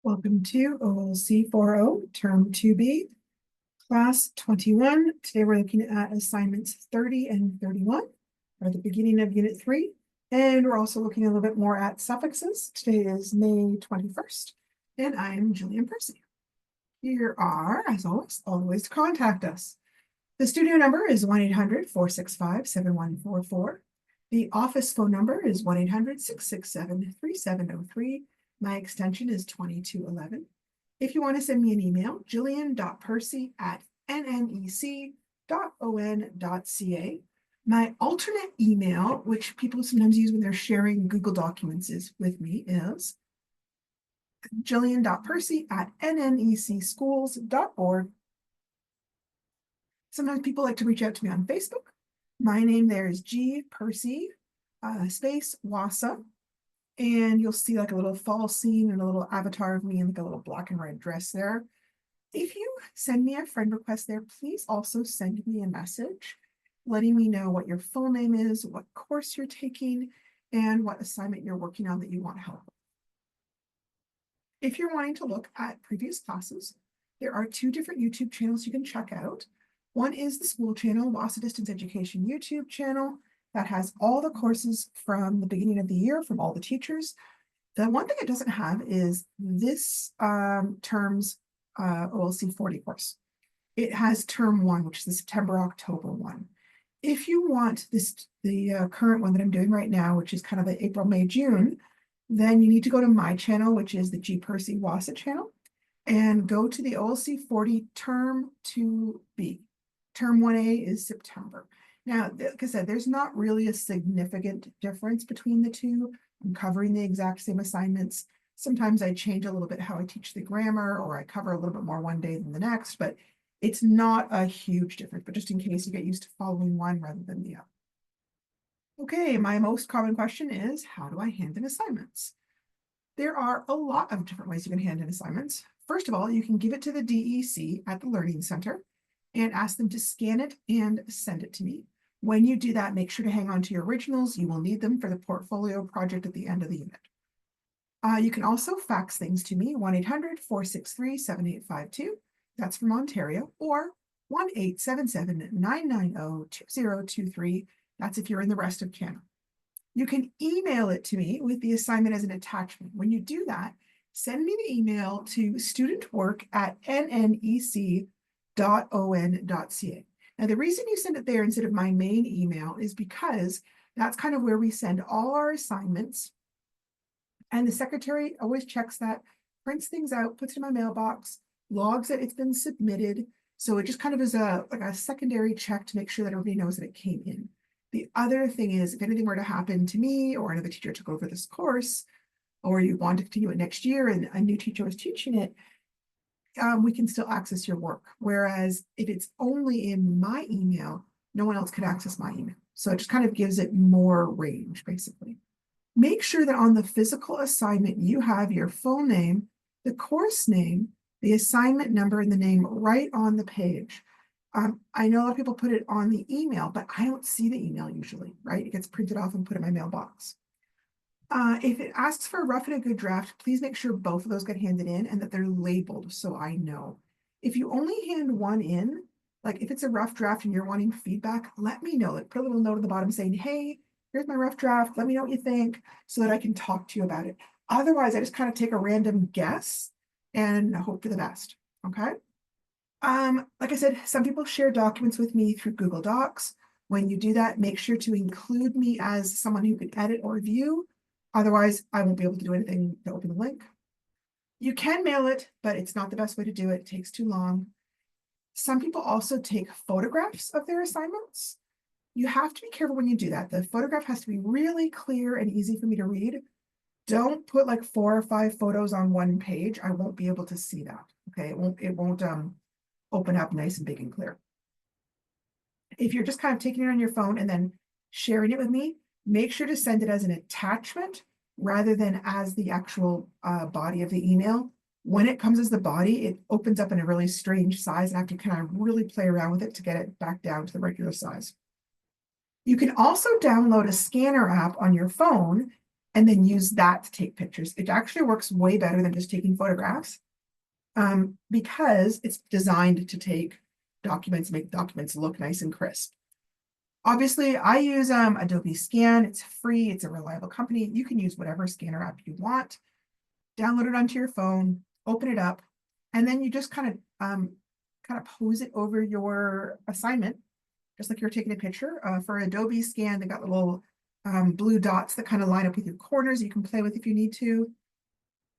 Welcome to OLC 40, Term 2B, Class 21. Today we're looking at assignments 30 and 31, or the beginning of Unit 3. And we're also looking a little bit more at suffixes. Today is May 21st, and I'm Jillian Percy. Here are, as always, all the ways to contact us. The studio number is 1-800-465-7144. The office phone number is 1-800-667-3703. My extension is 2211. If you want to send me an email, jillian.percy@nnec.on.ca. My alternate email, which people sometimes use when they're sharing Google documents with me, is jillian.percy@nnecschools.org. Sometimes people like to reach out to me on Facebook. My name there is G Percy, space Wassa. And you'll see like a little fall scene and a little avatar of me in like a little black and red dress there. If you send me a friend request there, please also send me a message letting me know what your full name is, what course you're taking, and what assignment you're working on that you want help with. If you're wanting to look at previous classes, there are two different YouTube channels you can check out. One is the school channel, Wassa Distance Education YouTube channel, that has all the courses from the beginning of the year from all the teachers. The one thing it doesn't have is this term's OLC 40 course. It has term 1, which is the September-October one. If you want the current one that I'm doing right now, which is kind of the April, May, June, then you need to go to my channel, which is the G Percy Wassa channel, and go to the OLC 40 term 2B. Term 1A is September. Now, like I said, there's not really a significant difference between the two. I'm covering the exact same assignments. Sometimes I change a little bit how I teach the grammar, or I cover a little bit more one day than the next, but it's not a huge difference, but just in case you get used to following one rather than the other. Okay, my most common question is, how do I hand in assignments? There are a lot of different ways you can hand in assignments. First of all, you can give it to the DEC at the Learning Center and ask them to scan it and send it to me. When you do that, make sure to hang on to your originals. You will need them for the portfolio project at the end of the unit. You can also fax things to me, 1-800-463-7852. That's from Ontario, or 1-877-990-2023. That's if you're in the rest of Canada. You can email it to me with the assignment as an attachment. When you do that, send me the email to studentwork@nnec.on.ca. Now, the reason you send it there instead of my main email is because that's kind of where we send all our assignments. And the secretary always checks that, prints things out, puts it in my mailbox, logs that it's been submitted. So it just kind of is like a secondary check to make sure that everybody knows that it came in. The other thing is, if anything were to happen to me or another teacher took over this course, or you want to continue it next year and a new teacher was teaching it, we can still access your work. Whereas if it's only in my email, no one else could access my email. So it just kind of gives it more range, basically. Make sure that on the physical assignment, you have your full name, the course name, the assignment number, and the name right on the page. I know a lot of people put it on the email, but I don't see the email usually, right? It gets printed off and put in my mailbox. If it asks for a rough and a good draft, please make sure both of those get handed in and that they're labeled so I know. If you only hand one in, like if it's a rough draft and you're wanting feedback, let me know. Like put a little note at the bottom saying, hey, here's my rough draft. Let me know what you think so that I can talk to you about it. Otherwise, I just kind of take a random guess and hope for the best, okay? Like I said, some people share documents with me through Google Docs. When you do that, make sure to include me as someone who can edit or view. Otherwise, I won't be able to do anything to open the link. You can mail it, but it's not the best way to do it. It takes too long. Some people also take photographs of their assignments. You have to be careful when you do that. The photograph has to be really clear and easy for me to read. Don't put like 4 or 5 photos on one page. I won't be able to see that. Okay, it won't open up nice and big and clear. If you're just kind of taking it on your phone and then sharing it with me, make sure to send it as an attachment rather than as the actual body of the email. When it comes as the body, it opens up in a really strange size and I have to kind of really play around with it to get it back down to the regular size. You can also download a scanner app on your phone and then use that to take pictures. It actually works way better than just taking photographs, because it's designed to take documents, make documents look nice and crisp. Obviously, I use Adobe Scan. It's free. It's a reliable company. You can use whatever scanner app you want. Download it onto your phone, open it up, and then you just kind of pose it over your assignment, just like you're taking a picture. For Adobe Scan, they got little blue dots that kind of line up with your corners you can play with if you need to.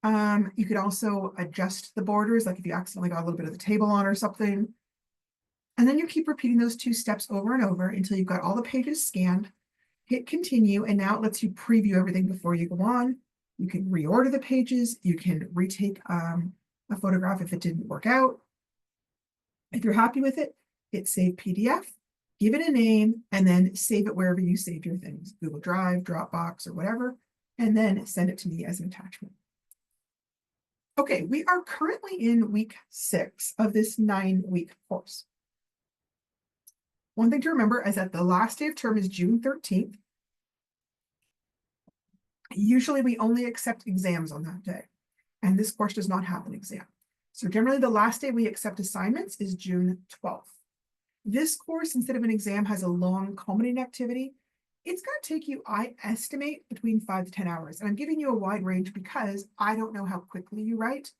You could also adjust the borders, like if you accidentally got a little bit of the table on or something. And then you keep repeating those 2 steps over and over until you've got all the pages scanned. Hit continue, and now it lets you preview everything before you go on. You can reorder the pages. You can retake a photograph if it didn't work out. If you're happy with it, hit Save PDF, give it a name, and then save it wherever you saved your things, Google Drive, Dropbox, or whatever, and then send it to me as an attachment. Okay, we are currently in week 6 of this 9-week course. One thing to remember is that the last day of term is June 13th. Usually we only accept exams on that day, and this course does not have an exam. So generally the last day we accept assignments is June 12th. This course, instead of an exam, has a long culminating activity. It's going to take you, I estimate, between 5 to 10 hours. And I'm giving you a wide range because I don't know how quickly you write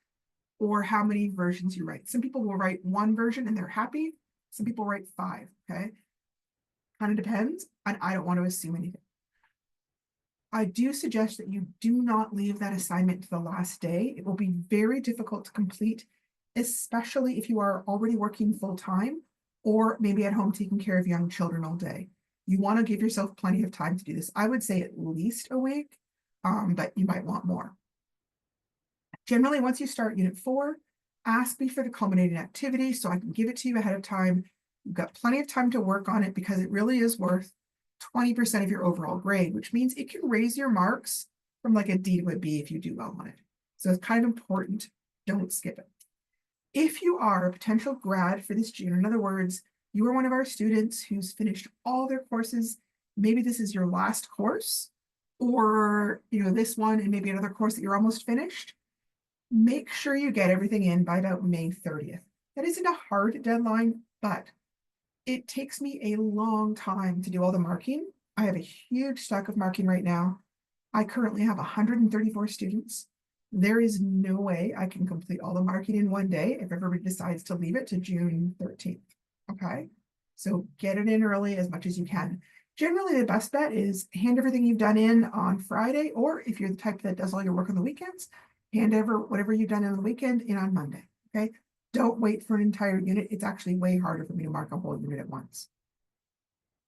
or how many versions you write. Some people will write 1 version and they're happy. Some people write 5, okay? Kind of depends, and I don't want to assume anything. I do suggest that you do not leave that assignment to the last day. It will be very difficult to complete, especially if you are already working full-time or maybe at home taking care of young children all day. You want to give yourself plenty of time to do this. I would say at least a week, but you might want more. Generally, once you start Unit 4, ask me for the culminating activity so I can give it to you ahead of time. You've got plenty of time to work on it because it really is worth 20% of your overall grade, which means it can raise your marks from like a D to a B if you do well on it. So it's kind of important. Don't skip it. If you are a potential grad for this June, in other words, you are one of our students who's finished all their courses, maybe this is your last course, or this one and maybe another course that you're almost finished, make sure you get everything in by about May 30th. That isn't a hard deadline, but it takes me a long time to do all the marking. I have a huge stack of marking right now. I currently have 134 students. There is no way I can complete all the marking in one day if everybody decides to leave it to June 13th, okay? So get it in early as much as you can. Generally, the best bet is hand everything you've done in on Friday, or if you're the type that does all your work on the weekends, hand over whatever you've done on the weekend in on Monday, okay? Don't wait for an entire unit. It's actually way harder for me to mark a whole unit at once.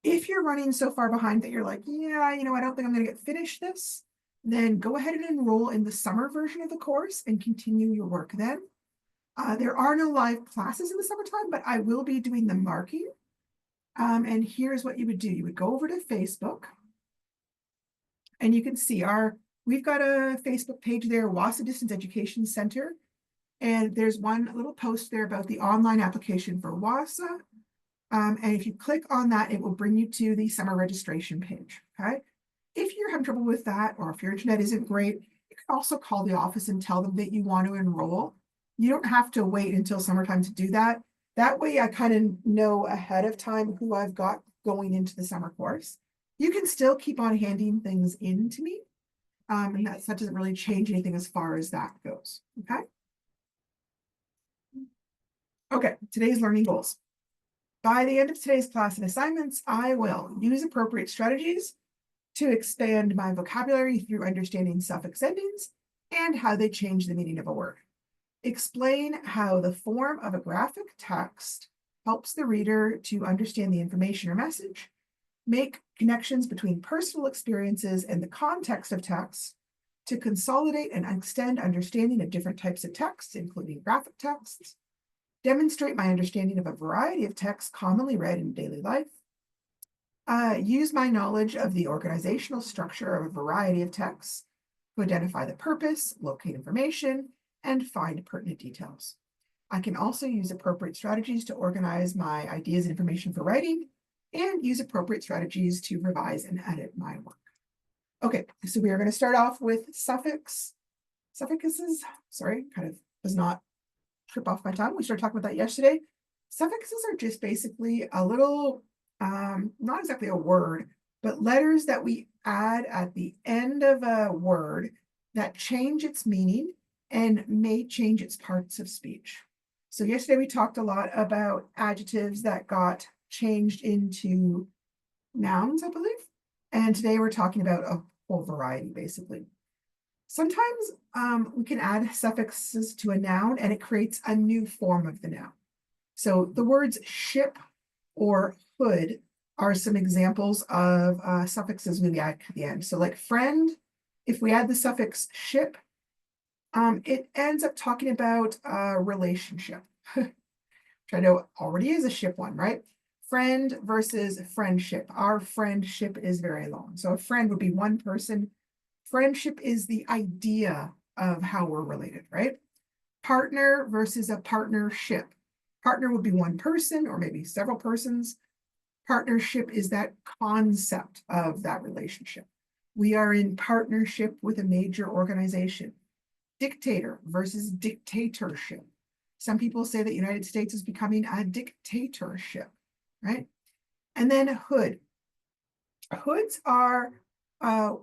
If you're running so far behind that you're like, yeah, I don't think I'm going to get finished this, then go ahead and enroll in the summer version of the course and continue your work then. There are no live classes in the summertime, but I will be doing the marking. And here's what you would do. You would go over to Facebook, and you can see we've got a Facebook page there, WASA Distance Education Center. And there's one little post there about the online application for WASA. And if you click on that, it will bring you to the summer registration page, okay? If you're having trouble with that, or if your internet isn't great, you can also call the office and tell them that you want to enroll. You don't have to wait until summertime to do that. That way I kind of know ahead of time who I've got going into the summer course. You can still keep on handing things in to me. And that doesn't really change anything as far as that goes, okay? Okay, today's learning goals. By the end of today's class and assignments, I will use appropriate strategies to expand my vocabulary through understanding suffix endings and how they change the meaning of a word. Explain how the form of a graphic text helps the reader to understand the information or message. Make connections between personal experiences and the context of text to consolidate and extend understanding of different types of texts, including graphic texts. Demonstrate my understanding of a variety of texts commonly read in daily life. Use my knowledge of the organizational structure of a variety of texts to identify the purpose, locate information, and find pertinent details. I can also use appropriate strategies to organize my ideas and information for writing, and use appropriate strategies to revise and edit my work. Okay, so we are going to start off with suffixes. Sorry, kind of does not trip off my tongue. We started talking about that yesterday. Suffixes are just basically a little, not exactly a word, but letters that we add at the end of a word that change its meaning and may change its parts of speech. So yesterday we talked a lot about adjectives that got changed into nouns, I believe. And today we're talking about a whole variety, basically. Sometimes we can add suffixes to a noun and it creates a new form of the noun. So the words ship or hood are some examples of suffixes we add to the end. So like friend, if we add the suffix ship, it ends up talking about a relationship, which I know already is a ship one, right? Friend versus friendship. Our friendship is very long. So a friend would be one person. Friendship is the idea of how we're related, right? Partner versus a partnership. Partner would be one person or maybe several persons. Partnership is that concept of that relationship. We are in partnership with a major organization. Dictator versus dictatorship. Some people say that the United States is becoming a dictatorship, right? And then hood. Hoods are,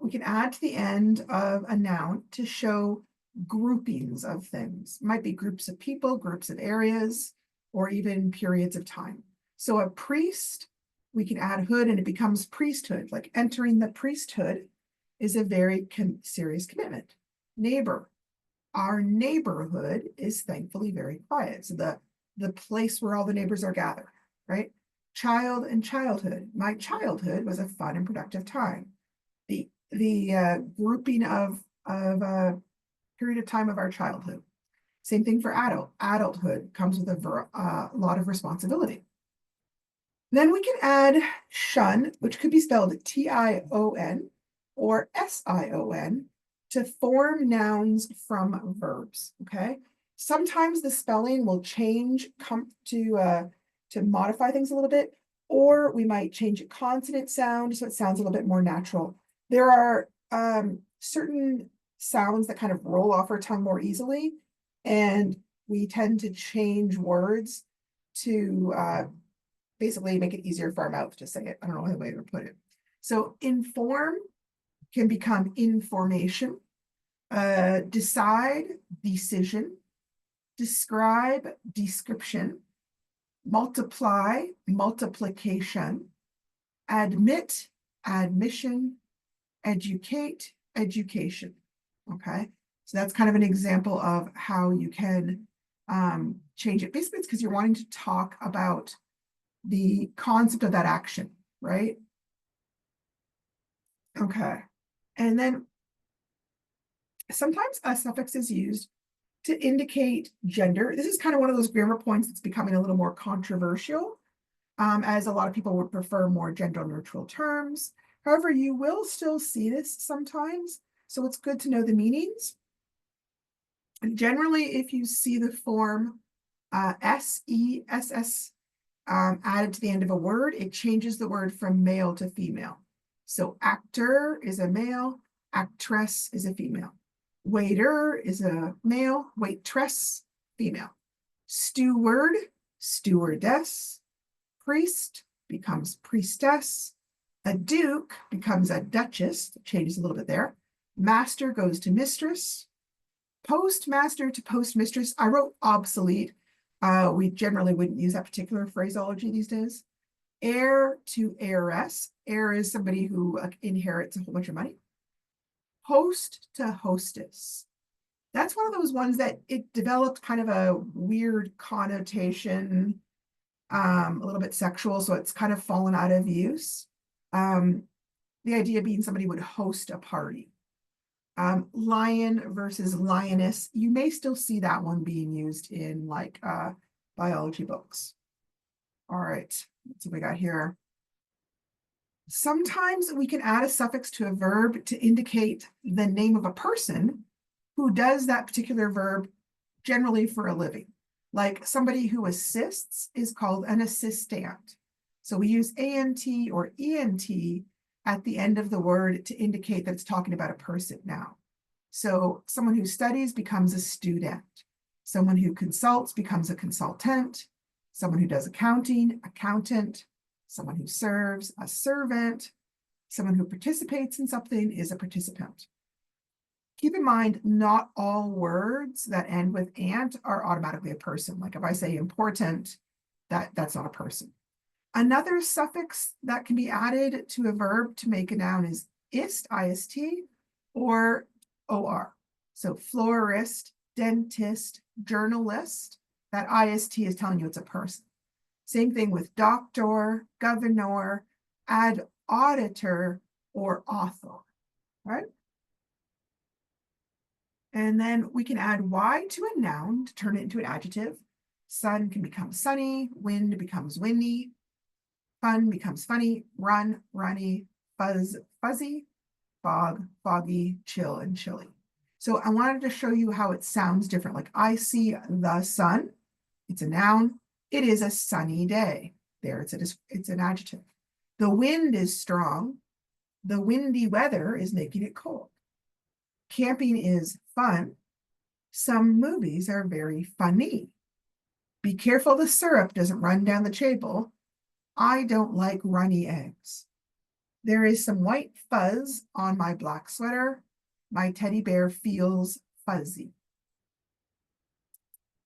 we can add to the end of a noun to show groupings of things. Might be groups of people, groups of areas, or even periods of time. So a priest, we can add hood and it becomes priesthood. Like entering the priesthood is a very serious commitment. Neighbor. Our neighborhood is thankfully very quiet. So the place where all the neighbors are gathered, right? Child and childhood. My childhood was a fun and productive time. The grouping of a period of time of our childhood. Same thing for adult. Adulthood comes with a lot of responsibility. Then we can add shun, which could be spelled T-I-O-N or S-I-O-N, to form nouns from verbs, okay? Sometimes the spelling will change, come to modify things a little bit, or we might change a consonant sound so it sounds a little bit more natural. There are certain sounds that kind of roll off our tongue more easily, and we tend to change words to basically make it easier for our mouth to say it. I don't know the way to put it. So inform can become information, decide, decision, describe, description, multiply, multiplication, admit, admission, educate, education. Okay, so that's kind of an example of how you can change it. Basically, it's because you're wanting to talk about the concept of that action, right? Okay, and then sometimes a suffix is used to indicate gender. This is kind of one of those grammar points that's becoming a little more controversial, as a lot of people would prefer more gender neutral terms. However, you will still see this sometimes, so it's good to know the meanings. And generally, if you see the form S-E-S-S added to the end of a word, it changes the word from male to female. So actor is a male, actress is a female. Waiter is a male, waitress, female. Steward, stewardess. Priest becomes priestess. A duke becomes a duchess, changes a little bit there. Master goes to mistress. Postmaster to postmistress. I wrote obsolete. We generally wouldn't use that particular phraseology these days. Heir to heiress. Heir is somebody who inherits a whole bunch of money. Host to hostess. That's one of those ones that it developed kind of a weird connotation, a little bit sexual, so it's kind of fallen out of use. The idea being somebody would host a party. Lion versus lioness. You may still see that one being used in like biology books. All right, let's see what we got here. Sometimes we can add a suffix to a verb to indicate the name of a person who does that particular verb generally for a living. Like somebody who assists is called an assistant. So we use ANT or ENT at the end of the word to indicate that it's talking about a person now. So someone who studies becomes a student. Someone who consults becomes a consultant. Someone who does accounting, accountant. Someone who serves, a servant. Someone who participates in something is a participant. Keep in mind, not all words that end with ant are automatically a person. Like if I say important, that's not a person. Another suffix that can be added to a verb to make a noun is ist, ist, or or. So florist, dentist, journalist, that ist is telling you it's a person. Same thing with doctor, governor, ad auditor, or author, right? And then we can add y to a noun to turn it into an adjective. Sun can become sunny, wind becomes windy, fun becomes funny, run, runny, fuzz, fuzzy, fog, foggy, chill, and chilly. So I wanted to show you how it sounds different. Like I see the sun, it's a noun. It is a sunny day. There, it's an adjective. The wind is strong. The windy weather is making it cold. Camping is fun. Some movies are very funny. Be careful the syrup doesn't run down the table. I don't like runny eggs. There is some white fuzz on my black sweater. My teddy bear feels fuzzy.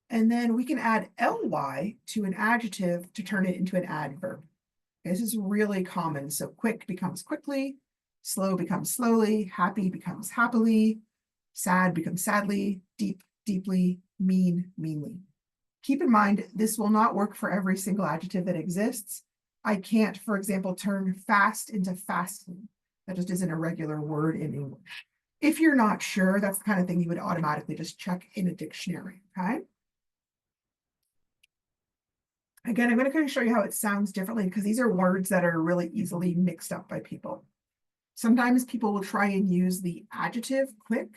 And then we can add ly to an adjective to turn it into an adverb. This is really common. So quick becomes quickly, slow becomes slowly, happy becomes happily, sad becomes sadly, deep, deeply, mean, meanly. Keep in mind, this will not work for every single adjective that exists. I can't, for example, turn fast into fastly. That just isn't a regular word in English. If you're not sure, that's the kind of thing you would automatically just check in a dictionary, okay? Again, I'm going to kind of show you how it sounds differently because these are words that are really easily mixed up by people. Sometimes people will try and use the adjective quick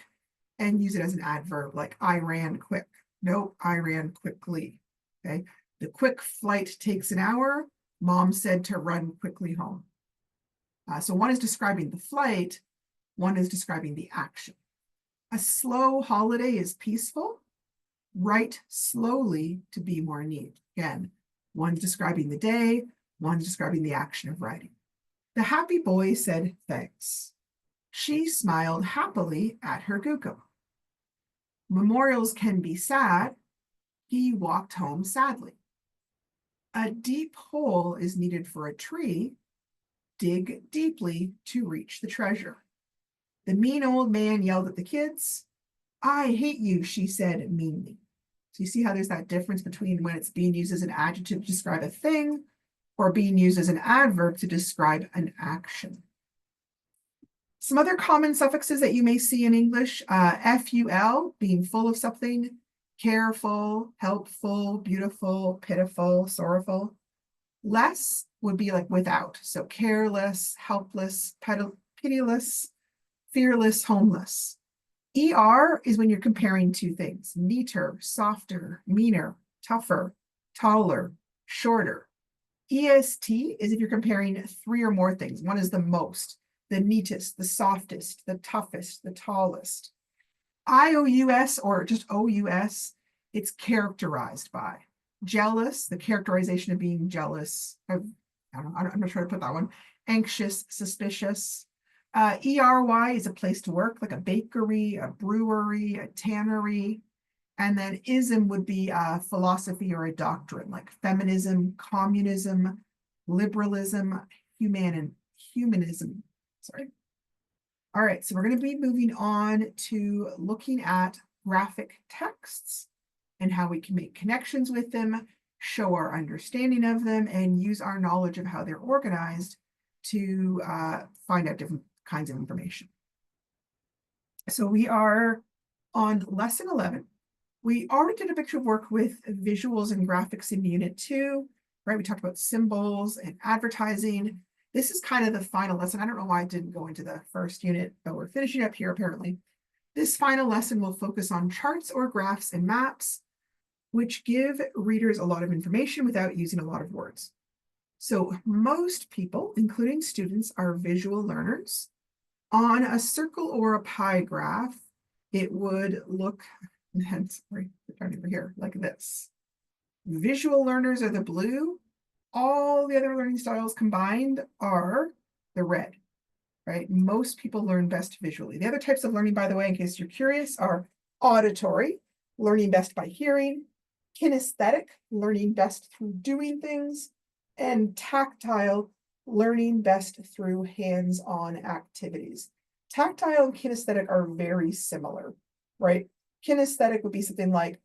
and use it as an adverb, like I ran quick. No, I ran quickly, okay? The quick flight takes an hour. Mom said to run quickly home. So one is describing the flight, one is describing the action. A slow holiday is peaceful. Write slowly to be more neat. Again, one's describing the day, one's describing the action of writing. The happy boy said thanks. She smiled happily at her Google. Memorials can be sad. He walked home sadly. A deep hole is needed for a tree. Dig deeply to reach the treasure. The mean old man yelled at the kids. I hate you, she said meanly. So you see how there's that difference between when it's being used as an adjective to describe a thing or being used as an adverb to describe an action. Some other common suffixes that you may see in English, ful, being full of something, careful, helpful, beautiful, pitiful, sorrowful. Less would be like without. So careless, helpless, pitiless, fearless, homeless. ER is when you're comparing two things, neater, softer, meaner, tougher, taller, shorter. EST is if you're comparing three or more things. One is the most, the neatest, the softest, the toughest, the tallest. IOUS or just OUS, it's characterized by. Jealous, the characterization of being jealous. I'm not sure how to put that one. Anxious, suspicious. ERY is a place to work, like a bakery, a brewery, a tannery. And then ism would be a philosophy or a doctrine, like feminism, communism, liberalism, humanism. Sorry. All right, so we're going to be moving on to looking at graphic texts and how we can make connections with them, show our understanding of them, and use our knowledge of how they're organized to find out different kinds of information. So we are on lesson 11. We already did a bunch of work with visuals and graphics in unit 2, right? We talked about symbols and advertising. This is kind of the final lesson. I don't know why it didn't go into the first unit, but we're finishing up here apparently. This final lesson will focus on charts or graphs and maps, which give readers a lot of information without using a lot of words. So most people, including students, are visual learners. On a circle or a pie graph, it would look, sorry, down over here, like this. Visual learners are the blue. All the other learning styles combined are the red, right? Most people learn best visually. The other types of learning, by the way, in case you're curious, are auditory, learning best by hearing, kinesthetic, learning best through doing things, and tactile, learning best through hands-on activities. Tactile and kinesthetic are very similar, right? Kinesthetic would be something like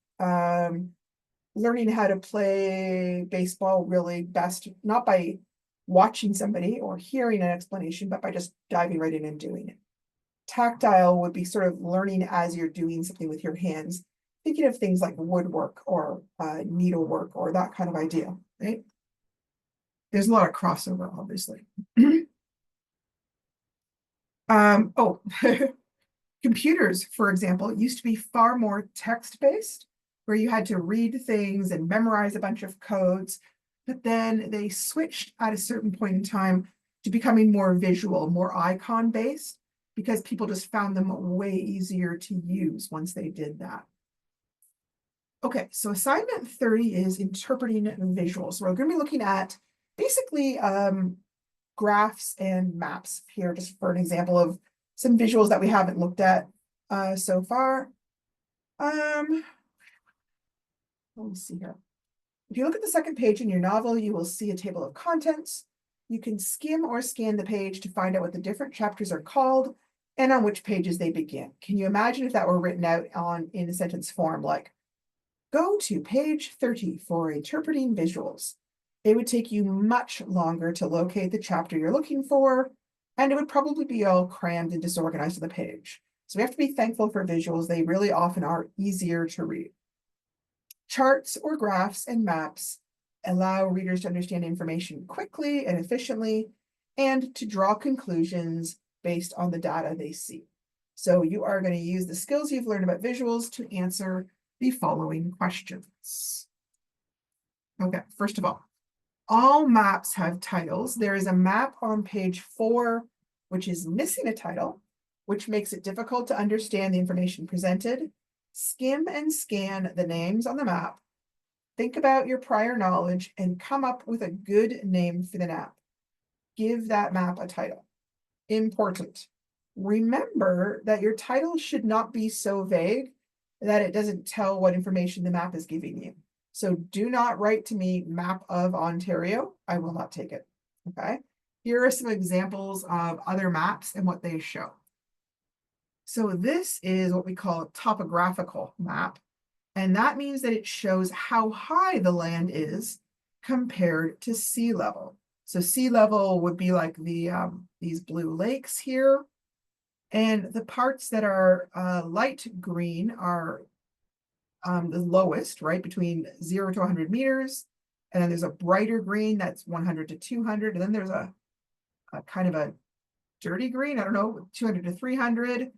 learning how to play baseball really best, not by watching somebody or hearing an explanation, but by just diving right in and doing it. Tactile would be sort of learning as you're doing something with your hands, thinking of things like woodwork or needlework or that kind of idea, right? There's a lot of crossover, obviously. Oh, computers, for example, used to be far more text-based, where you had to read things and memorize a bunch of codes, but then they switched at a certain point in time to becoming more visual, more icon-based, because people just found them way easier to use once they did that. Okay, so assignment 30 is interpreting visuals. We're going to be looking at basically graphs and maps here, just for an example of some visuals that we haven't looked at so far. Let me see here. If you look at the second page in your novel, you will see a table of contents. You can skim or scan the page to find out what the different chapters are called and on which pages they begin. Can you imagine if that were written out in a sentence form, like, go to page 30 for interpreting visuals? It would take you much longer to locate the chapter you're looking for, and it would probably be all crammed and disorganized on the page. So we have to be thankful for visuals. They really often are easier to read. Charts or graphs and maps allow readers to understand information quickly and efficiently and to draw conclusions based on the data they see. So you are going to use the skills you've learned about visuals to answer the following questions. Okay, first of all maps have titles. There is a map on page 4, which is missing a title, which makes it difficult to understand the information presented. Skim and scan the names on the map. Think about your prior knowledge and come up with a good name for the map. Give that map a title. Important. Remember that your title should not be so vague that it doesn't tell what information the map is giving you. So do not write to me map of Ontario. I will not take it. Okay. Here are some examples of other maps and what they show. So this is what we call a topographical map. And that means that it shows how high the land is compared to sea level. So sea level would be like these blue lakes here. And the parts that are light green are the lowest, right, between 0 to 100 meters. And then there's a brighter green that's 100 to 200. And then there's a kind of a dirty green, I don't know, 200 to 300.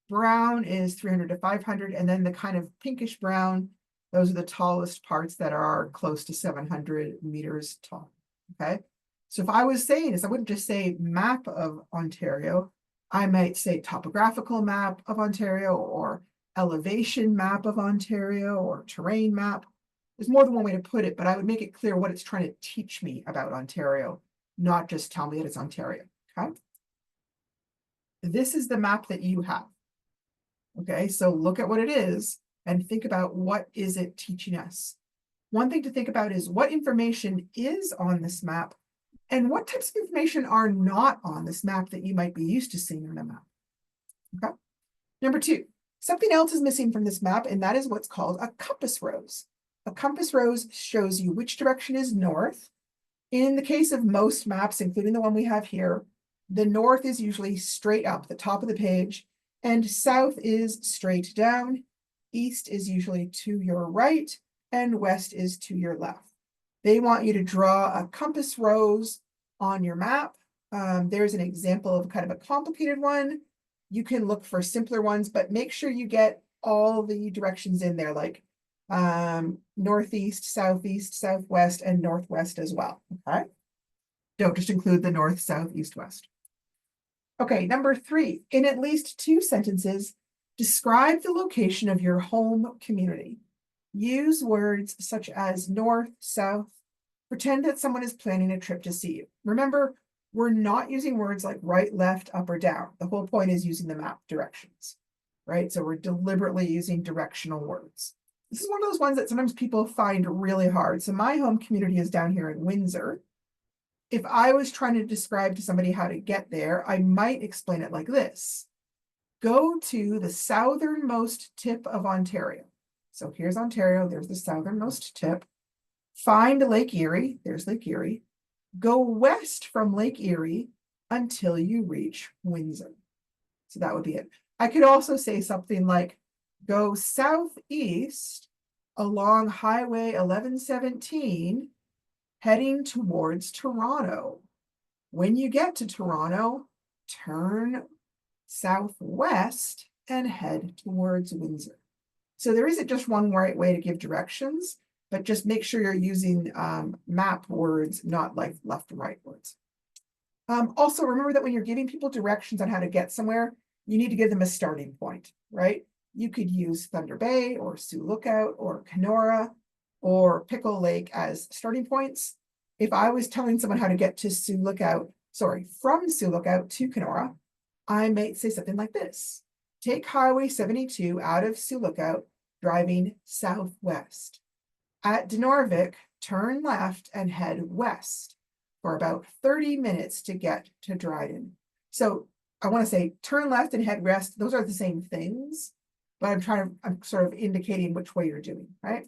Brown is 300 to 500. And then the kind of pinkish brown, those are the tallest parts that are close to 700 meters tall. Okay. So if I was saying this, I wouldn't just say map of Ontario. I might say topographical map of Ontario or elevation map of Ontario or terrain map. There's more than one way to put it, but I would make it clear what it's trying to teach me about Ontario, not just tell me that it's Ontario. Okay. This is the map that you have. Okay, so look at what it is and think about what is it teaching us. One thing to think about is what information is on this map and what types of information are not on this map that you might be used to seeing on a map. Okay. Number 2, something else is missing from this map, and that is what's called a compass rose. A compass rose shows you which direction is north. In the case of most maps, including the one we have here, the north is usually straight up the top of the page, and south is straight down. East is usually to your right, and west is to your left. They want you to draw a compass rose on your map. There's an example of kind of a complicated one. You can look for simpler ones, but make sure you get all the directions in there, like northeast, southeast, southwest, and northwest as well. Okay. Don't just include the north, south, east, west. Okay, number 3, in at least 2 sentences, describe the location of your home community. Use words such as north, south. Pretend that someone is planning a trip to see you. Remember, we're not using words like right, left, up, or down. The whole point is using the map directions, right? So we're deliberately using directional words. This is one of those ones that sometimes people find really hard. So my home community is down here in Windsor. If I was trying to describe to somebody how to get there, I might explain it like this. Go to the southernmost tip of Ontario. So here's Ontario, there's the southernmost tip. Find Lake Erie, there's Lake Erie. Go west from Lake Erie until you reach Windsor. So that would be it. I could also say something like, go southeast along Highway 1117, heading towards Toronto. When you get to Toronto, turn southwest and head towards Windsor. So there isn't just one right way to give directions, but just make sure you're using map words, not like left and right words. Also, remember that when you're giving people directions on how to get somewhere, you need to give them a starting point, right? You could use Thunder Bay or Sioux Lookout or Kenora or Pickle Lake as starting points. If I was telling someone how to get to Sioux Lookout, from Sioux Lookout to Kenora, I might say something like this. Take Highway 72 out of Sioux Lookout, driving southwest. At Dinorvik, turn left and head west for about 30 minutes to get to Dryden. So I want to say turn left and head west. Those are the same things, but I'm sort of indicating which way you're doing, right?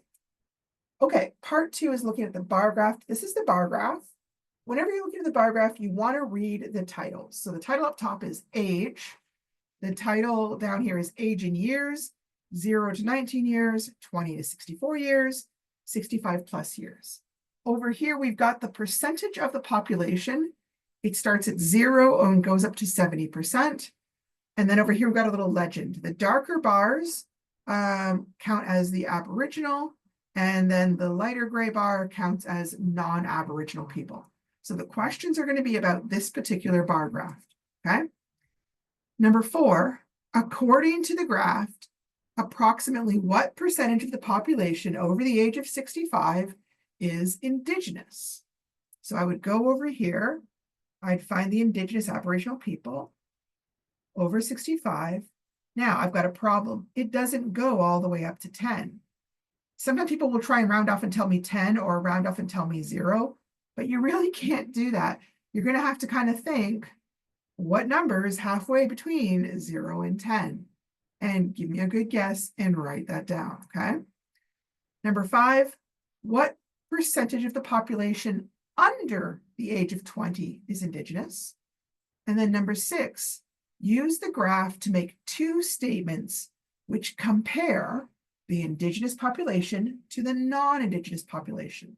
Okay, part 2 is looking at the bar graph. This is the bar graph. Whenever you're looking at the bar graph, you want to read the titles. So the title up top is age. The title down here is age in years, 0 to 19 years, 20 to 64 years, 65 plus years. Over here, we've got the percentage of the population. It starts at 0 and goes up to 70%. And then over here, we've got a little legend. The darker bars count as the Aboriginal, and then the lighter gray bar counts as non-Aboriginal people. So the questions are going to be about this particular bar graph, okay? Number 4, according to the graph, approximately what percentage of the population over the age of 65 is Indigenous? So I would go over here, I'd find the Indigenous Aboriginal people over 65. Now I've got a problem. It doesn't go all the way up to 10. Sometimes people will try and round off and tell me 10 or round off and tell me 0, but you really can't do that. You're going to have to kind of think, what number is halfway between 0 and 10? And give me a good guess and write that down, okay? Number 5, what percentage of the population under the age of 20 is Indigenous? And then number 6, use the graph to make 2 statements which compare the Indigenous population to the non-Indigenous population.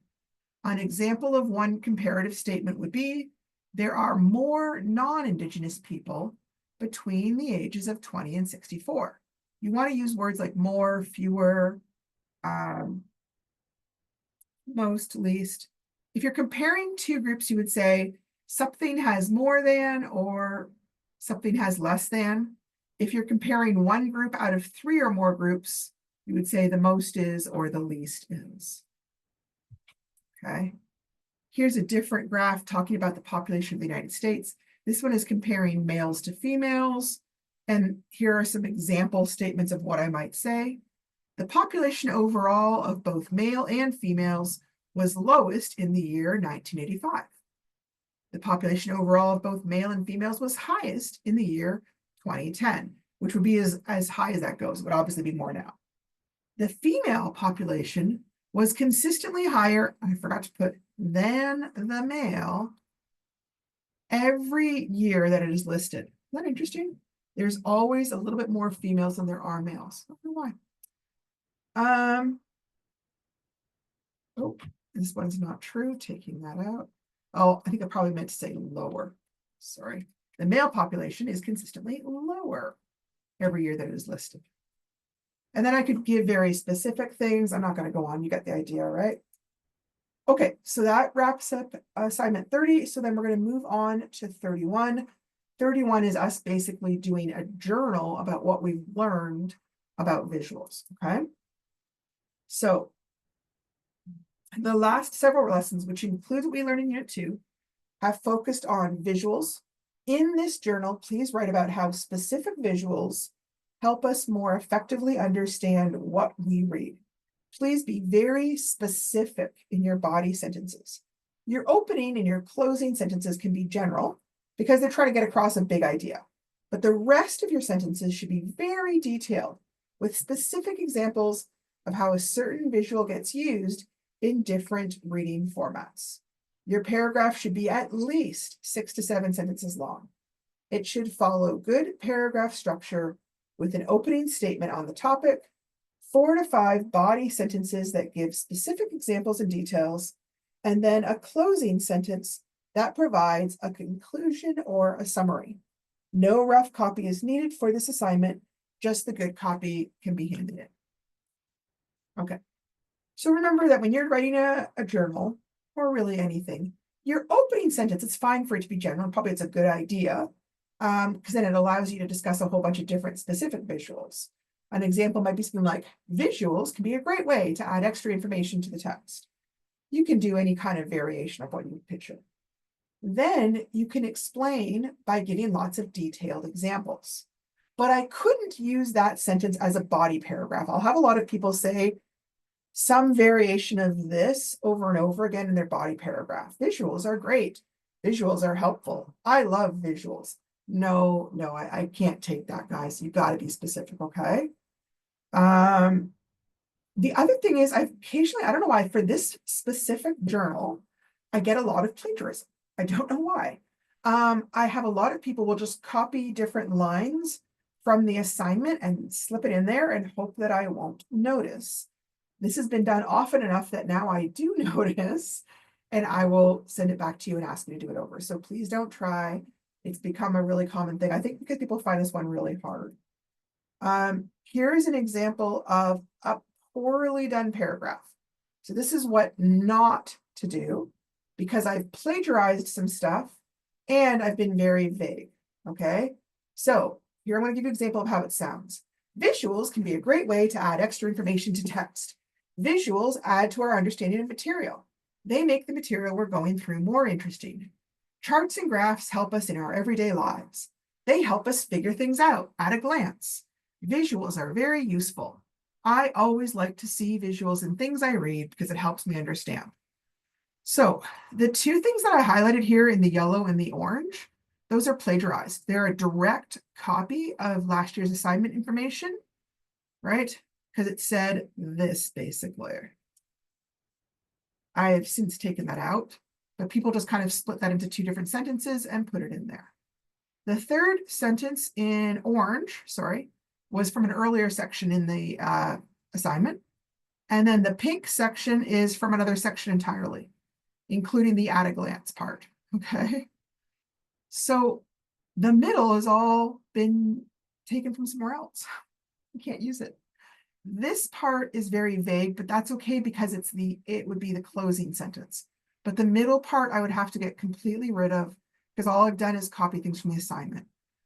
An example of one comparative statement would be, there are more non-Indigenous people between the ages of 20 and 64. You want to use words like more, fewer, most, least. If you're comparing 2 groups, you would say something has more than or something has less than. If you're comparing 1 group out of 3 or more groups, you would say the most is or the least is. Okay. Here's a different graph talking about the population of the United States. This one is comparing males to females. And here are some example statements of what I might say. The population overall of both male and females was lowest in the year 1985. The population overall of both male and females was highest in the year 2010, which would be as high as that goes. It would obviously be more now. The female population was consistently higher, I forgot to put, than the male every year that it is listed. Isn't that interesting? There's always a little bit more females than there are males. I don't know why. Oh, this one's not true, taking that out. Oh, I think I probably meant to say lower. Sorry. The male population is consistently lower every year that it is listed. And then I could give very specific things. I'm not going to go on. You get the idea, right? Okay, so that wraps up assignment 30. So then we're going to move on to 31. 31 is us basically doing a journal about what we've learned about visuals, okay? So the last several lessons, which include what we learned in Unit 2, have focused on visuals. In this journal, please write about how specific visuals help us more effectively understand what we read. Please be very specific in your body sentences. Your opening and your closing sentences can be general because they're trying to get across a big idea. But the rest of your sentences should be very detailed with specific examples of how a certain visual gets used in different reading formats. Your paragraph should be at least 6 to 7 sentences long. It should follow good paragraph structure with an opening statement on the topic, 4 to 5 body sentences that give specific examples and details, and then a closing sentence that provides a conclusion or a summary. No rough copy is needed for this assignment, just the good copy can be handed in. Okay, so remember that when you're writing a journal, or really anything, your opening sentence, it's fine for it to be general, probably it's a good idea, because then it allows you to discuss a whole bunch of different specific visuals. An example might be something like, visuals can be a great way to add extra information to the text. You can do any kind of variation of what you picture. Then you can explain by giving lots of detailed examples. But I couldn't use that sentence as a body paragraph. I'll have a lot of people say some variation of this over and over again in their body paragraph. Visuals are great. Visuals are helpful. I love visuals. No, I can't take that, guys. You've got to be specific, okay? The other thing is I don't know why, for this specific journal, I get a lot of plagiarism. I don't know why. I have a lot of people will just copy different lines from the assignment and slip it in there and hope that I won't notice. This has been done often enough that now I do notice, and I will send it back to you and ask you to do it over. So please don't try. It's become a really common thing, I think, because people find this one really hard. Here is an example of a poorly done paragraph. So this is what not to do, because I've plagiarized some stuff and I've been very vague, okay? So here I'm going to give you an example of how it sounds. Visuals can be a great way to add extra information to text. Visuals add to our understanding of material. They make the material we're going through more interesting. Charts and graphs help us in our everyday lives. They help us figure things out at a glance. Visuals are very useful. I always like to see visuals in things I read because it helps me understand. So the two things that I highlighted here in the yellow and the orange, those are plagiarized. They're a direct copy of last year's assignment information, right? Because it said this basically. I have since taken that out, but people just kind of split that into two different sentences and put it in there. The third sentence in orange, was from an earlier section in the assignment. And then the pink section is from another section entirely, including the at a glance part, okay? So the middle has all been taken from somewhere else. You can't use it. This part is very vague, but that's okay because it would be the closing sentence. But the middle part I would have to get completely rid of because all I've done is copy things from the assignment.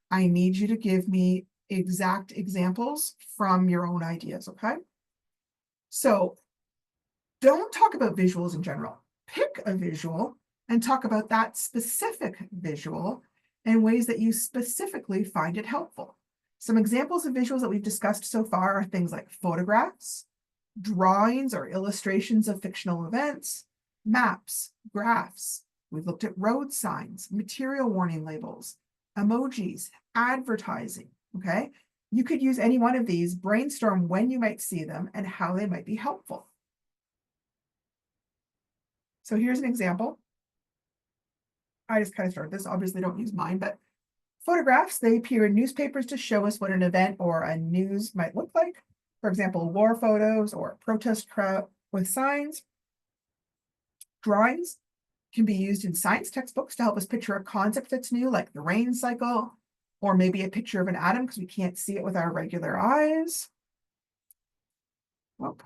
I need you to give me exact examples from your own ideas, okay? So don't talk about visuals in general. Pick a visual and talk about that specific visual in ways that you specifically find it helpful. Some examples of visuals that we've discussed so far are things like photographs, drawings or illustrations of fictional events, maps, graphs. We've looked at road signs, material warning labels, emojis, advertising, okay? You could use any one of these, brainstorm when you might see them and how they might be helpful. So here's an example. I just kind of started this, obviously don't use mine, but photographs, they appear in newspapers to show us what an event or a news might look like. For example, war photos or a protest crowd with signs. Drawings can be used in science textbooks to help us picture a concept that's new, like the rain cycle, or maybe a picture of an atom because we can't see it with our regular eyes. Whoop.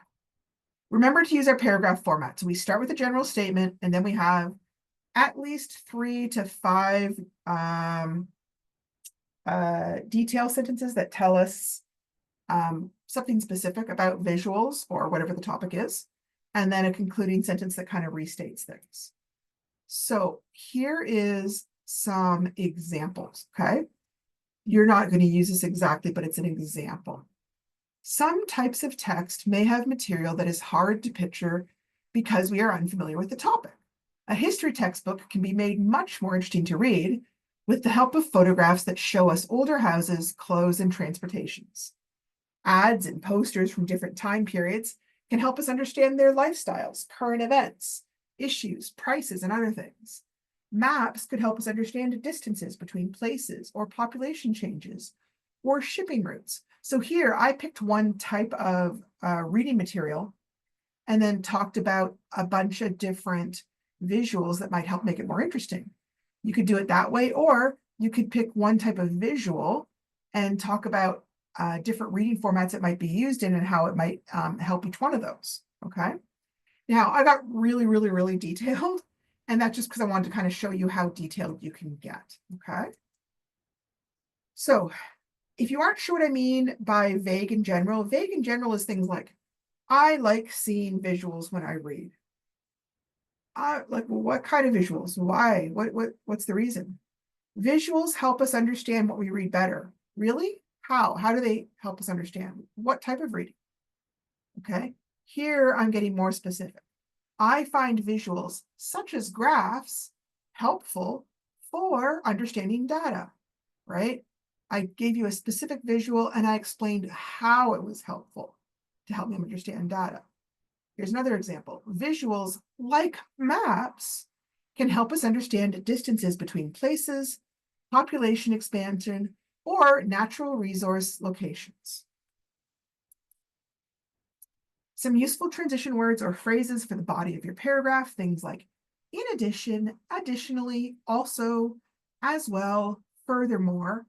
Remember to use our paragraph format. So we start with a general statement, and then we have at least 3 to 5 detail sentences that tell us something specific about visuals or whatever the topic is, and then a concluding sentence that kind of restates things. So here is some examples, okay? You're not going to use this exactly, but it's an example. Some types of text may have material that is hard to picture because we are unfamiliar with the topic. A history textbook can be made much more interesting to read with the help of photographs that show us older houses, clothes, and transportations. Ads and posters from different time periods can help us understand their lifestyles, current events, issues, prices, and other things. Maps could help us understand distances between places or population changes or shipping routes. So here I picked one type of reading material and then talked about a bunch of different visuals that might help make it more interesting. You could do it that way, or you could pick one type of visual and talk about different reading formats it might be used in and how it might help each one of those, okay? Now, I got really detailed, and that's just because I wanted to kind of show you how detailed you can get, okay? So if you aren't sure what I mean by vague in general is things like, I like seeing visuals when I read. Like, well, what kind of visuals? Why? What's the reason? Visuals help us understand what we read better. Really? How? How do they help us understand? What type of reading? Okay. Here I'm getting more specific. I find visuals such as graphs helpful for understanding data, right? I gave you a specific visual and I explained how it was helpful to help me understand data. Here's another example. Visuals, like maps, can help us understand distances between places, population expansion, or natural resource locations. Some useful transition words or phrases for the body of your paragraph, things like in addition, additionally, also, as well, furthermore.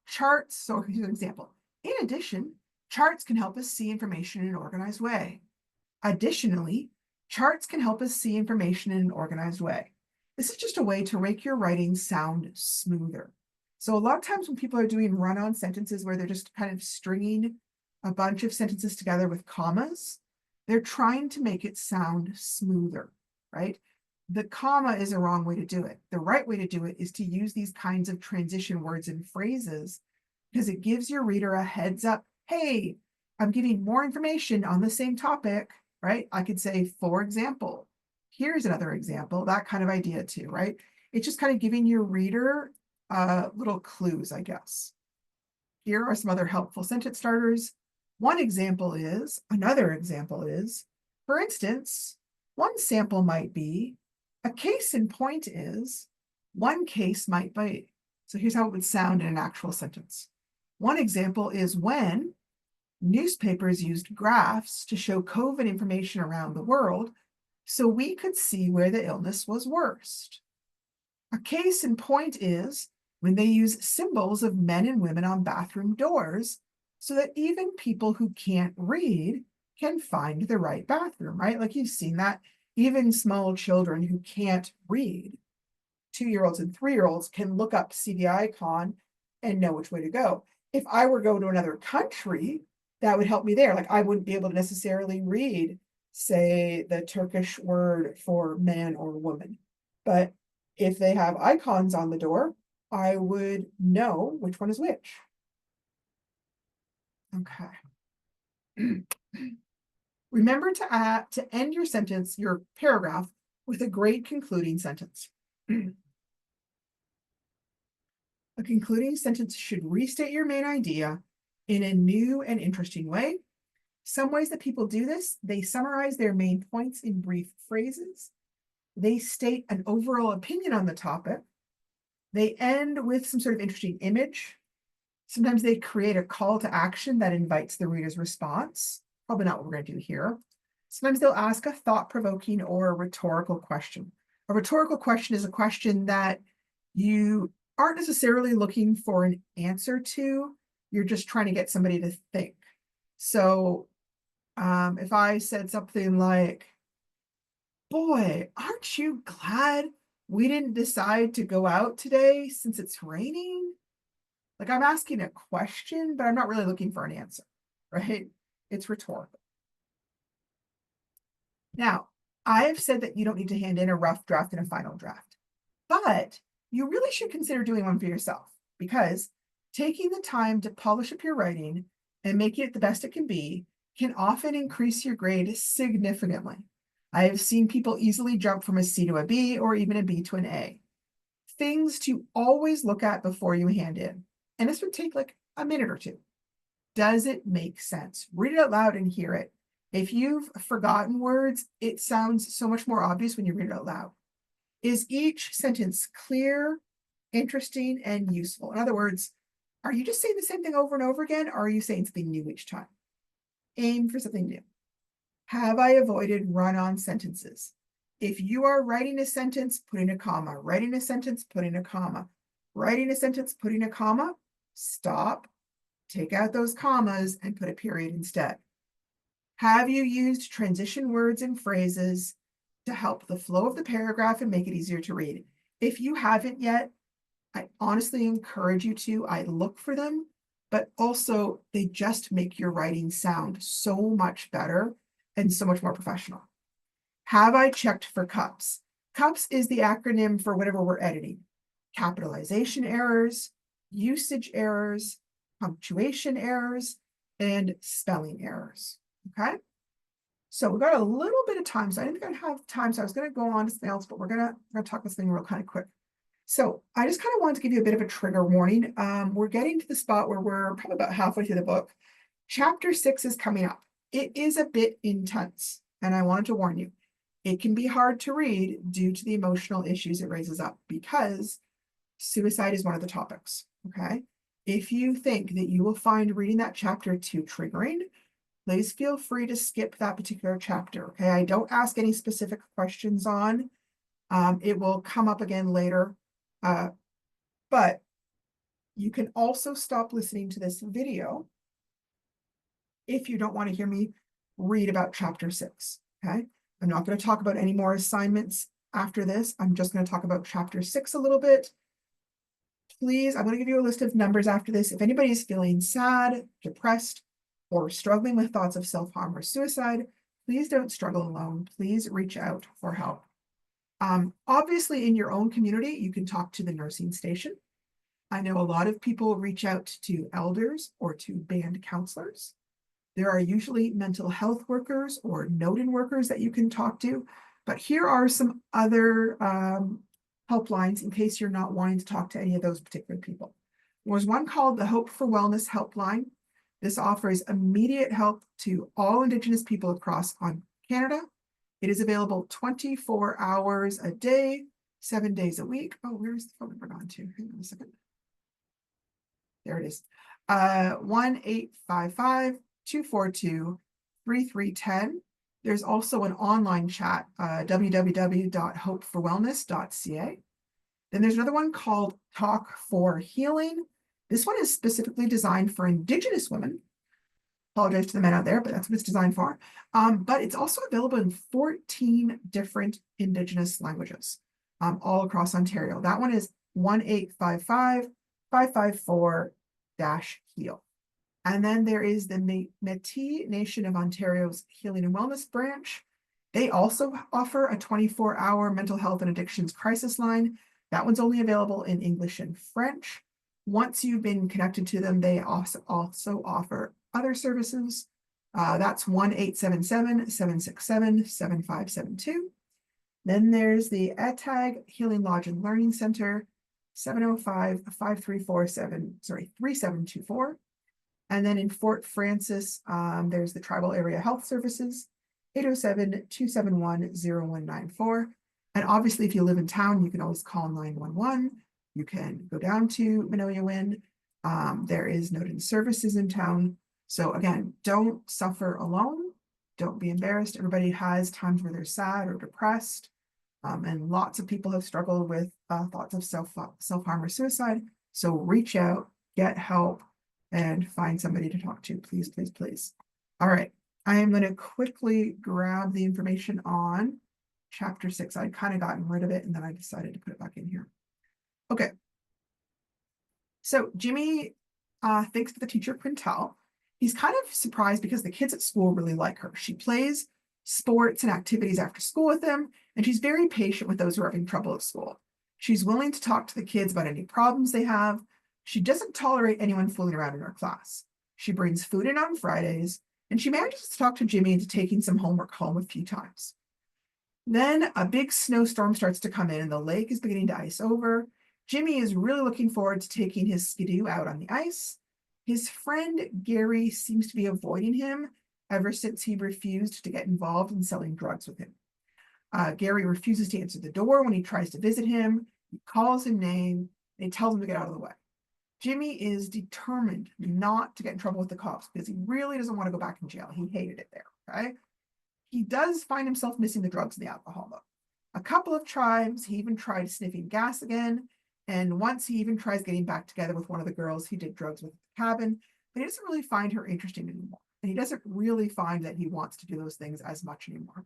Charts, so here's an example. In addition, charts can help us see information in an organized way. Additionally, charts can help us see information in an organized way. This is just a way to make your writing sound smoother. So a lot of times when people are doing run-on sentences where they're just kind of stringing a bunch of sentences together with commas, they're trying to make it sound smoother, right? The comma is a wrong way to do it. The right way to do it is to use these kinds of transition words and phrases because it gives your reader a heads up. Hey, I'm giving more information on the same topic, right? I could say, for example, here's another example, that kind of idea too, right? It's just kind of giving your reader little clues, I guess. Here are some other helpful sentence starters. Another example is, for instance, one sample might be, a case in point is, one case might be. So here's how it would sound in an actual sentence. One example is when newspapers used graphs to show COVID information around the world so we could see where the illness was worst. A case in point is when they use symbols of men and women on bathroom doors so that even people who can't read can find the right bathroom, right? Like you've seen that. Even small children who can't read, 2-year-olds and 3-year-olds, can look up, see the icon, and know which way to go. If I were going to another country, that would help me there. Like I wouldn't be able to necessarily read, say, the Turkish word for man or woman. But if they have icons on the door, I would know which one is which. Okay. Remember to end your sentence, your paragraph, with a great concluding sentence. A concluding sentence should restate your main idea in a new and interesting way. Some ways that people do this, they summarize their main points in brief phrases. They state an overall opinion on the topic. They end with some sort of interesting image. Sometimes they create a call to action that invites the reader's response. Probably not what we're going to do here. Sometimes they'll ask a thought-provoking or a rhetorical question. A rhetorical question is a question that you aren't necessarily looking for an answer to. You're just trying to get somebody to think. So If I said something like, boy, aren't you glad we didn't decide to go out today since it's raining? Like I'm asking a question, but I'm not really looking for an answer, right? It's rhetorical. Now, I have said that you don't need to hand in a rough draft and a final draft, but you really should consider doing one for yourself because taking the time to polish up your writing and making it the best it can often increase your grade significantly. I have seen people easily jump from a C to a B or even a B to an A. Things to always look at before you hand in. And this would take like a minute or two. Does it make sense? Read it out loud and hear it. If you've forgotten words, it sounds so much more obvious when you read it out loud. Is each sentence clear, interesting, and useful? In other words, are you just saying the same thing over and over again, or are you saying something new each time? Aim for something new. Have I avoided run-on sentences? If you are writing a sentence, put in a comma, writing a sentence, put in a comma, writing a sentence, put in a comma, stop, take out those commas and put a period instead. Have you used transition words and phrases to help the flow of the paragraph and make it easier to read? If you haven't yet, I honestly encourage you to. I look for them, but also they just make your writing sound so much better and so much more professional. Have I checked for cups? Cups is the acronym for whatever we're editing. Capitalization errors, usage errors, punctuation errors, and spelling errors, okay? So we've got a little bit of time, so I didn't think I'd have time, so I was gonna go on to something else, but we're gonna talk this thing real kind of quick. So I just kind of wanted to give you a bit of a trigger warning. We're getting to the spot where we're probably about halfway through the book. Chapter 6 is coming up. It is a bit intense, and I wanted to warn you. It can be hard to read due to the emotional issues it raises up because suicide is one of the topics, okay? If you think that you will find reading that chapter too triggering, please feel free to skip that particular chapter, okay? I don't ask any specific questions on. It will come up again later. But you can also stop listening to this video if you don't want to hear me read about chapter 6, okay? I'm not going to talk about any more assignments after this. I'm just going to talk about chapter 6 a little bit. Please, I'm going to give you a list of numbers after this. If anybody is feeling sad, depressed, or struggling with thoughts of self-harm or suicide, please don't struggle alone. Please reach out for help. Obviously, in your own community, you can talk to the nursing station. I know a lot of people reach out to elders or to band counselors. There are usually mental health workers or noted workers that you can talk to, but here are some other helplines in case you're not wanting to talk to any of those particular people. There's one called the Hope for Wellness Helpline. This offers immediate help to all Indigenous people across Canada. It is available 24 hours a day, 7 days a week. Oh, where's the phone number gone to? Hang on a second. There it is. 1-855-242-3310. There's also an online chat, www.hopeforwellness.ca. Then there's another one called Talk for Healing. This one is specifically designed for Indigenous women. Apologize to the men out there, but that's what it's designed for. But it's also available in 14 different Indigenous languages, all across Ontario. That one is 1-855-554-HEAL. And then there is the Métis Nation of Ontario's Healing and Wellness branch. They also offer a 24-hour mental health and addictions crisis line. That one's only available in English and French. Once you've been connected to them, they also offer other services. That's 1-877-767-7572. Then there's the ETAG Healing Lodge and Learning Center, 705-5347, 3724. And then in Fort Frances, there's the Tribal Area Health Services, 807-271-0194. And obviously, if you live in town, you can always call 911. You can go down to Minoyawin. There is Noted Services in town. So again, don't suffer alone. Don't be embarrassed. Everybody has times where they're sad or depressed. And lots of people have struggled with thoughts of self-harm or suicide. So reach out, get help, and find somebody to talk to, please, please, please. All right. I am going to quickly grab the information on chapter 6. I'd kind of gotten rid of it and then I decided to put it back in here. Okay. So Jimmy thinks of the teacher Quintel. He's kind of surprised because the kids at school really like her. She plays sports and activities after school with them, and she's very patient with those who are having trouble at school. She's willing to talk to the kids about any problems they have. She doesn't tolerate anyone fooling around in her class. She brings food in on Fridays, and she manages to talk to Jimmy into taking some homework home a few times. Then a big snowstorm starts to come in, and the lake is beginning to ice over. Jimmy is really looking forward to taking his skidoo out on the ice. His friend Gary seems to be avoiding him ever since he refused to get involved in selling drugs with him. Gary refuses to answer the door when he tries to visit him. He calls him names and he tells him to get out of the way. Jimmy is determined not to get in trouble with the cops because he really doesn't want to go back in jail. He hated it there. Okay. He does find himself missing the drugs and the alcohol, though. A couple of times, he even tried sniffing gas again. And once he even tries getting back together with one of the girls he did drugs with at the cabin, but he doesn't really find her interesting anymore. And he doesn't really find that he wants to do those things as much anymore.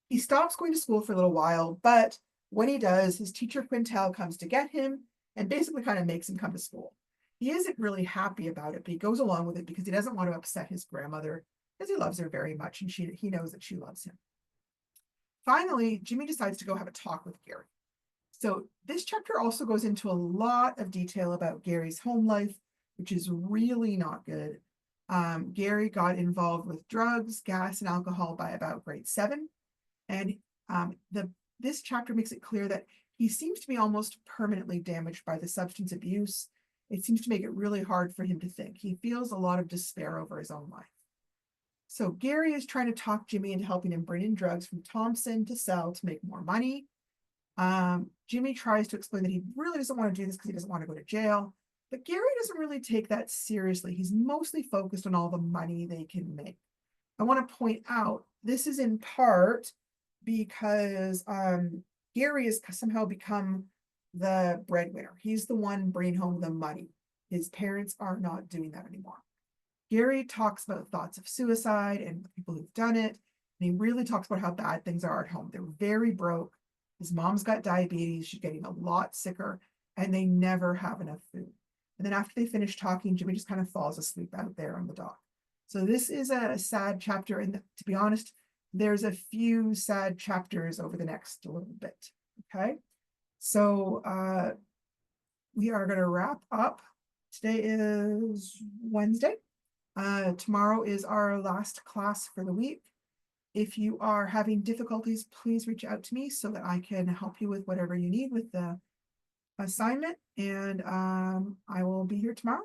He stops going to school for a little while, but when he does, his teacher Quintel comes to get him and basically kind of makes him come to school. He isn't really happy about it, but he goes along with it because he doesn't want to upset his grandmother because he loves her very much and he knows that she loves him. Finally, Jimmy decides to go have a talk with Gary. So this chapter also goes into a lot of detail about Gary's home life, which is really not good. Gary got involved with drugs, gas, and alcohol by about grade 7. And this chapter makes it clear that he seems to be almost permanently damaged by the substance abuse. It seems to make it really hard for him to think. He feels a lot of despair over his own life. So Gary is trying to talk Jimmy into helping him bring in drugs from Thompson to sell to make more money. Jimmy tries to explain that he really doesn't want to do this because he doesn't want to go to jail. But Gary doesn't really take that seriously. He's mostly focused on all the money they can make. I want to point out this is in part because Gary has somehow become the breadwinner. He's the one bringing home the money. His parents are not doing that anymore. Gary talks about thoughts of suicide and the people who've done it. And he really talks about how bad things are at home. They're very broke. His mom's got diabetes. She's getting a lot sicker, and they never have enough food. And then after they finish talking, Jimmy just kind of falls asleep out there on the dock. So this is a sad chapter. And to be honest, there's a few sad chapters over the next little bit. Okay. So we are going to wrap up. Today is Wednesday. Tomorrow is our last class for the week. If you are having difficulties, please reach out to me so that I can help you with whatever you need with the assignment. And I will be here tomorrow.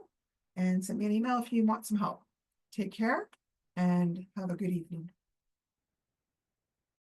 And send me an email if you want some help. Take care and have a good evening.